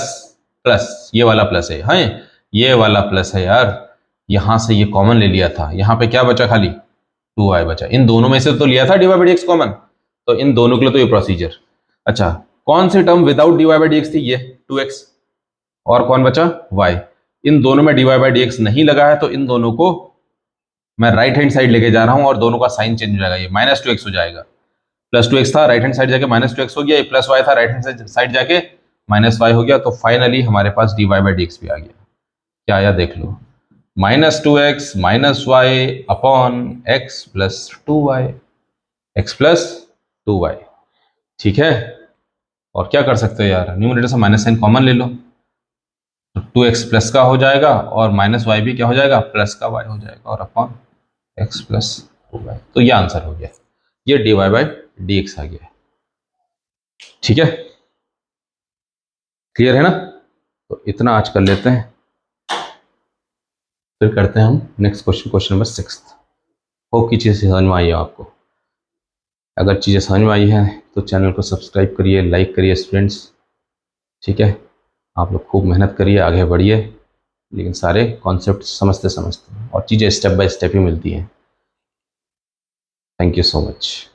प्लस, ये वाला प्लस है, ये वाला प्लस है यार, यहां से ये कॉमन ले लिया था, यहाँ पे क्या बचा? खाली 2y बचा। इन दोनों में से तो लिया था d Y by D x common, तो इन दोनों के लिए तो ये प्रोसीजर। अच्छा, कौन सी term without D Y by D X थी? ये 2x, और कौन बचा, y। इन दोनों में dy बाई डी एक्स नहीं लगा है, तो इन दोनों को मैं राइट हैंड साइड लेके जा रहा हूं और दोनों का साइन चेंज हो जाएगा, ये -2x हो जाएगा। +2x था, राइट हैंड साइड जाके -2x हो गया, ये +y था, राइट हैंड साइड जाके -y हो गया। तो फाइनली हमारे पास dy बाई डी एक्स भी आ गया। क्या आया देख लो, -2x -y upon x plus 2y, ठीक है। और क्या कर सकते हो यार, न्यूमरेटर से माइनस साइन कॉमन ले लो, तो 2x प्लस का हो जाएगा और -y भी क्या हो जाएगा, प्लस का y हो जाएगा, और अपॉन x प्लस 2y। तो ये आंसर हो गया, ये dy बाई डी एक्स आ गया। ठीक है, क्लियर है ना। तो इतना आज कर लेते हैं, फिर करते हैं हम next question, question number 6। Hope की चीज़ें समझ में आई है आपको। अगर चीज़ें समझ में आई हैं तो चैनल को सब्सक्राइब करिए, लाइक करिए स्टूडेंट्स। ठीक है, आप लोग खूब मेहनत करिए, आगे बढ़िए, लेकिन सारे कॉन्सेप्ट समझते समझते और चीज़ें स्टेप बाय स्टेप ही मिलती हैं। Thank you so much.